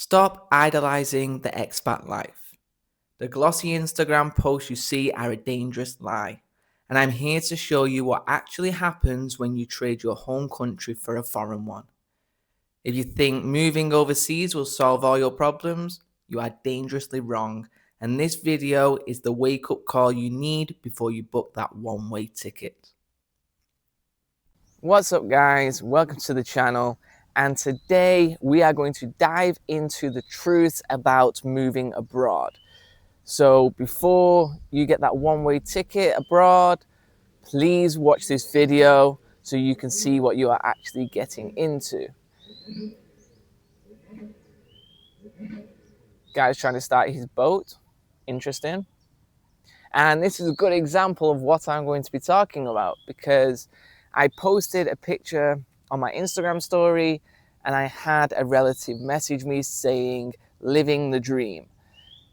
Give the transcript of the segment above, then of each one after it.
Stop idolizing the expat life. The glossy Instagram posts you see are a dangerous lie, and I'm here to show you what actually happens when you trade your home country for a foreign one. If you think moving overseas will solve all your problems, you are dangerously wrong, and this video is the wake-up call you need before you book that one-way ticket. What's up guys, welcome to the channel, and today we are going to dive into the truth about moving abroad. So before you get that one-way ticket abroad, please watch this video so you can see what you are actually getting into. Guy's trying to start his boat, interesting. And this is a good example of what I'm going to be talking about, because I posted a picture on my Instagram story and I had a relative message me saying, living the dream.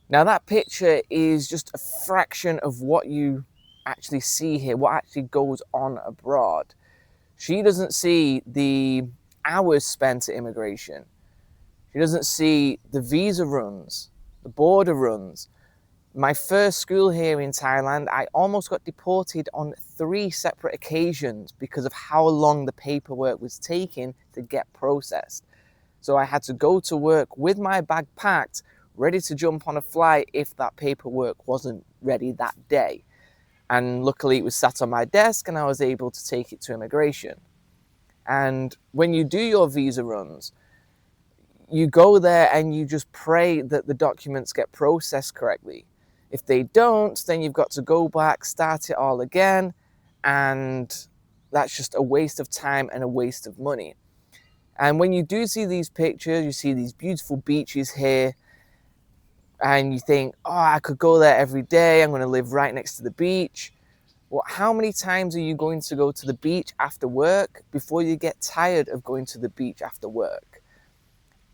Now that picture is just a fraction of what you actually see here, what actually goes on abroad. She doesn't see the hours spent at immigration. She doesn't see the visa runs, the border runs. My first school here in Thailand, I almost got deported on 3 separate occasions because of how long the paperwork was taking to get processed. So I had to go to work with my bag packed, ready to jump on a flight if that paperwork wasn't ready that day. And luckily it was sat on my desk and I was able to take it to immigration. And when you do your visa runs, you go there and you just pray that the documents get processed correctly. If they don't, then you've got to go back, start it all again, and that's just a waste of time and a waste of money. And when you do see these pictures, you see these beautiful beaches here, and you think, oh, I could go there every day, I'm going to live right next to the beach. Well, how many times are you going to go to the beach after work before you get tired of going to the beach after work?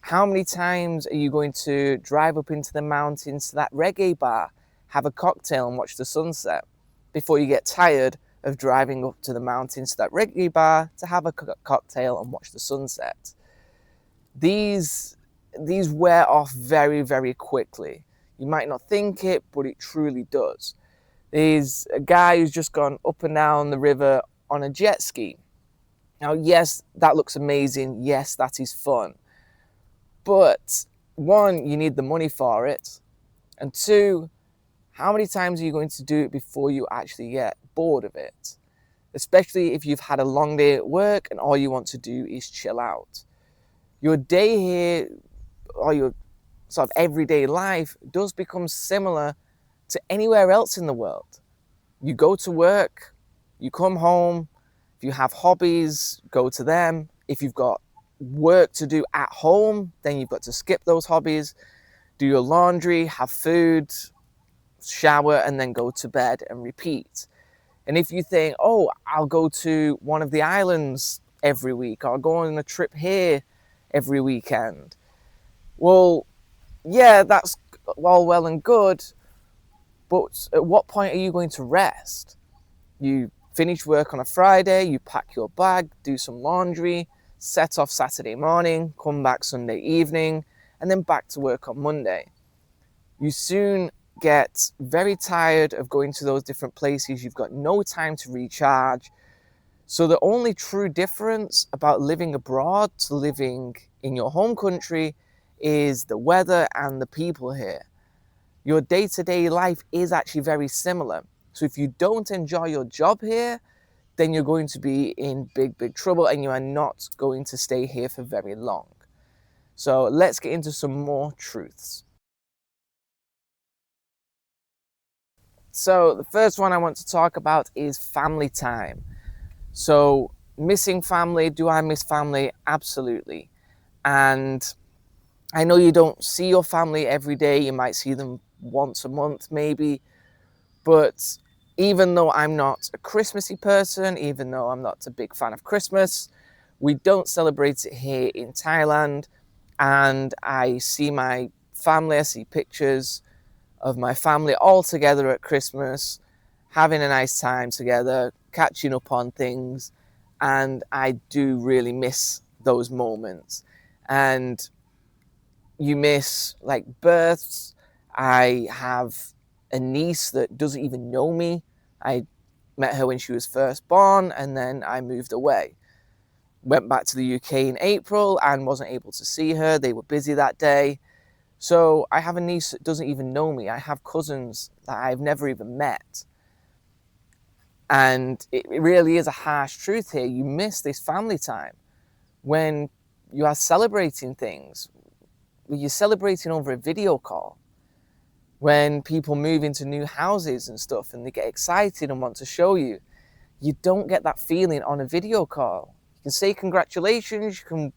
How many times are you going to drive up into the mountains to that reggae bar, have a cocktail and watch the sunset before you get tired of driving up to the mountains to that reggae bar to have a cocktail and watch the sunset? These wear off very, very quickly. You might not think it, but it truly does. There's a guy who's just gone up and down the river on a jet ski. Now, yes, that looks amazing. Yes, that is fun. But one, you need the money for it. And two, how many times are you going to do it before you actually get bored of it? Especially if you've had a long day at work and all you want to do is chill out. Your day here, or your sort of everyday life, does become similar to anywhere else in the world. You go to work, you come home, if you have hobbies, go to them. If you've got work to do at home, then you've got to skip those hobbies, do your laundry, have food, shower, and then go to bed and repeat. And if you think, oh, I'll go to one of the islands every week, or I'll go on a trip here every weekend. Well, yeah, that's all well and good, but at what point are you going to rest? You finish work on a Friday, you pack your bag, do some laundry, set off Saturday morning, come back Sunday evening, and then back to work on Monday. You soon get very tired of going to those different places. You've got no time to recharge. So the only true difference about living abroad to living in your home country is the weather and the people here. Your day-to-day life is actually very similar. So if you don't enjoy your job here, then you're going to be in big, big trouble and you are not going to stay here for very long. So let's get into some more truths. So the first one I want to talk about is family time. So missing family, do I miss family? Absolutely. And I know you don't see your family every day, you might see them once a month maybe, but even though I'm not a Christmassy person, even though I'm not a big fan of Christmas, we don't celebrate it here in Thailand, and I see my family, I see pictures of my family all together at Christmas, having a nice time together, catching up on things, and I do really miss those moments. And You miss like births. I have a niece that doesn't even know me. I met her when she was first born, and then I moved away. Went back to the UK in April and wasn't able to see her. They were busy that day. So I have a niece that doesn't even know me. I have cousins that I've never even met. And it really is a harsh truth here. You miss this family time when you are celebrating things. You're celebrating over a video call. When people move into new houses and stuff and they get excited and want to show you, you don't get that feeling on a video call. You can say congratulations, you can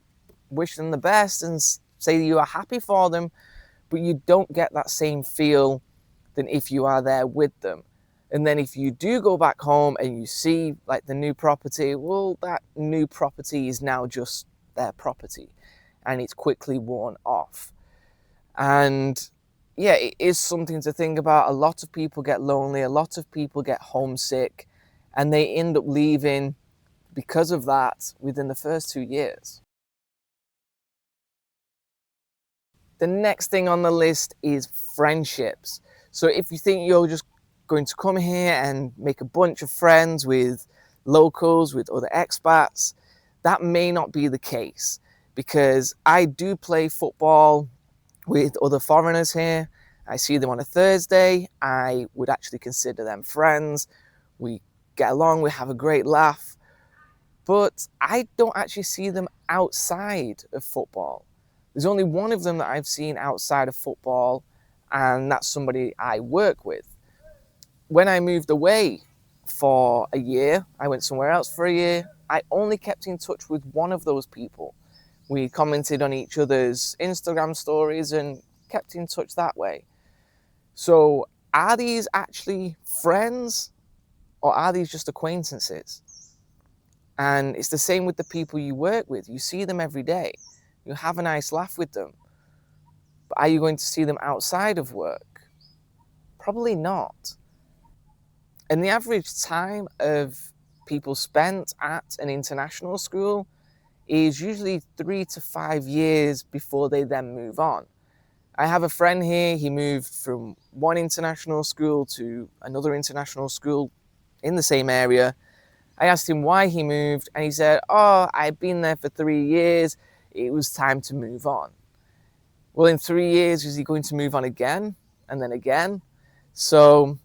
wish them the best and say you are happy for them, but you don't get that same feel than if you are there with them. And then if you do go back home and you see like the new property, well, that new property is now just their property and it's quickly worn off. And yeah, it is something to think about. A lot of people get lonely, a lot of people get homesick, and they end up leaving because of that within the first 2 years. The next thing on the list is friendships. So if you think you're just going to come here and make a bunch of friends with locals, with other expats, that may not be the case, because I do play football with other foreigners here. I see them on a Thursday. I would actually consider them friends. We get along, we have a great laugh, but I don't actually see them outside of football. There's only one of them that I've seen outside of football, and that's somebody I work with. When I moved away for a year, I went somewhere else for a year, I only kept in touch with one of those people. We commented on each other's Instagram stories and kept in touch that way. So are these actually friends or are these just acquaintances? And it's the same with the people you work with. You see them every day. You have a nice laugh with them. But are you going to see them outside of work? Probably not. And the average time of people spent at an international school is usually 3 to 5 years before they then move on. I have a friend here, he moved from one international school to another international school in the same area. I asked him why he moved, and he said, "Oh, I've been there for 3 years. It was time to move on." Well, in 3 years, is he going to move on again and then again? So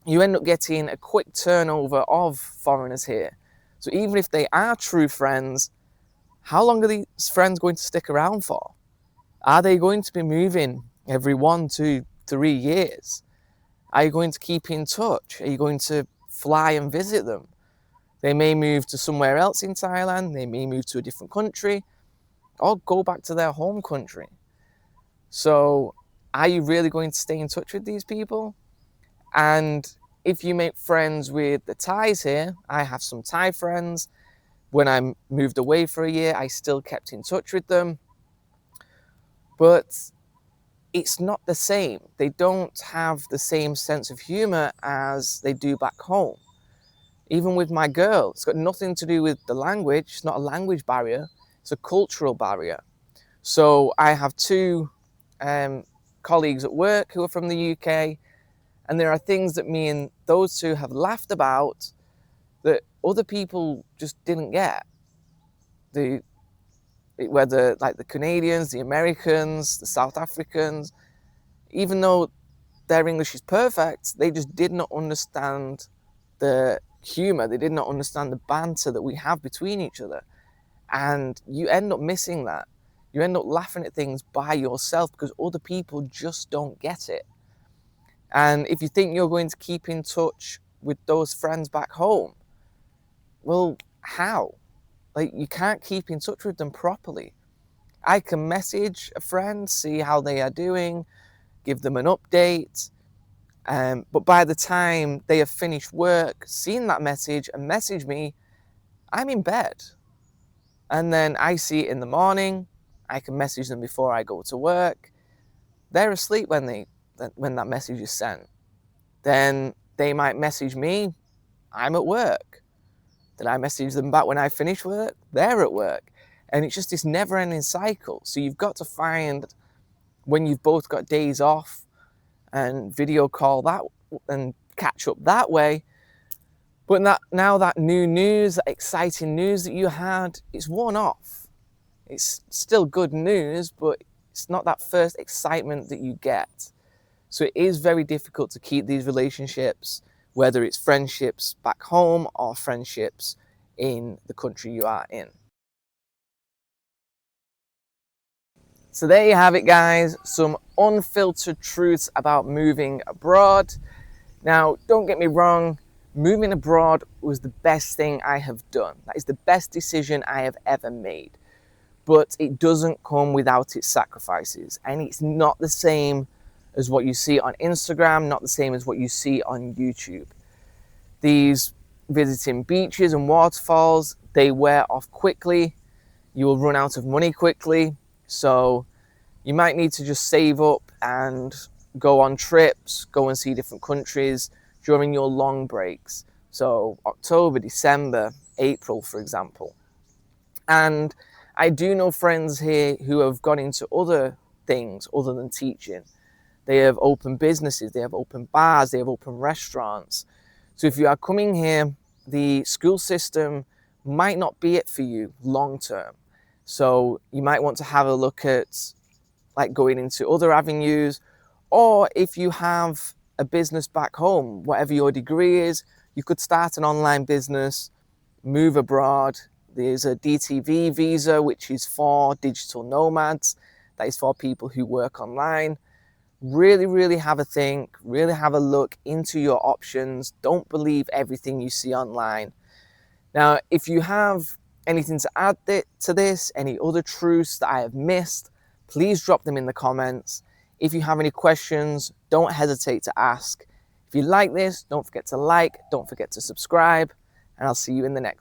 you end up getting a quick turnover of foreigners here. So even if they are true friends, how long are these friends going to stick around for? Are they going to be moving every 1 to 3 years? Are you going to keep in touch? Are you going to fly and visit them? They may move to somewhere else in Thailand, they may move to a different country, or go back to their home country. So are you really going to stay in touch with these people? And if you make friends with the Thais here, I have some Thai friends. When I moved away for a year, I still kept in touch with them. But it's not the same. They don't have the same sense of humor as they do back home. Even with my girl, it's got nothing to do with the language. It's not a language barrier. It's a cultural barrier. So I have two colleagues at work who are from the UK, and there are things that me and those two have laughed about that other people just didn't get. Whether like the Canadians, the Americans, the South Africans, even though their English is perfect, they just did not understand the humor. They did not understand the banter that we have between each other. And you end up missing that. You end up laughing at things by yourself because other people just don't get it. And if you think you're going to keep in touch with those friends back home, well, how? Like, you can't keep in touch with them properly. I can message a friend, see how they are doing, give them an update. But by the time they have finished work, seen that message and message me, I'm in bed. And then I see it in the morning. I can message them before I go to work. They're asleep when that message is sent. Then they might message me. I'm at work. Then I message them back when I finish work. They're at work. And it's just this never-ending cycle. So you've got to find when you've both got days off and video call that and catch up that way. But now that new news, that exciting news that you had, it's worn off. It's still good news, but it's not that first excitement that you get. So it is very difficult to keep these relationships, whether it's friendships back home or friendships in the country you are in. So there you have it, guys, some unfiltered truths about moving abroad. Now, don't get me wrong, moving abroad was the best thing I have done. That is the best decision I have ever made. But it doesn't come without its sacrifices, and it's not the same as what you see on Instagram, not the same as what you see on YouTube. These visiting beaches and waterfalls, they wear off quickly. You will run out of money quickly. So you might need to just save up and go on trips, go and see different countries during your long breaks. So October, December, April, for example. And I do know friends here who have gone into other things other than teaching. They have opened businesses, they have opened bars, they have opened restaurants. So if you are coming here, the school system might not be it for you long term. So you might want to have a look at like going into other avenues, or if you have a business back home, whatever your degree is, you could start an online business, move abroad. There's a DTV visa, which is for digital nomads. That is for people who work online. Really have a think, really have a look into your options. Don't believe everything you see online. Now, if you have anything to add to this, any other truths that I have missed, please drop them in the comments. If you have any questions, don't hesitate to ask. If you like this, don't forget to like, don't forget to subscribe, and I'll see you in the next one.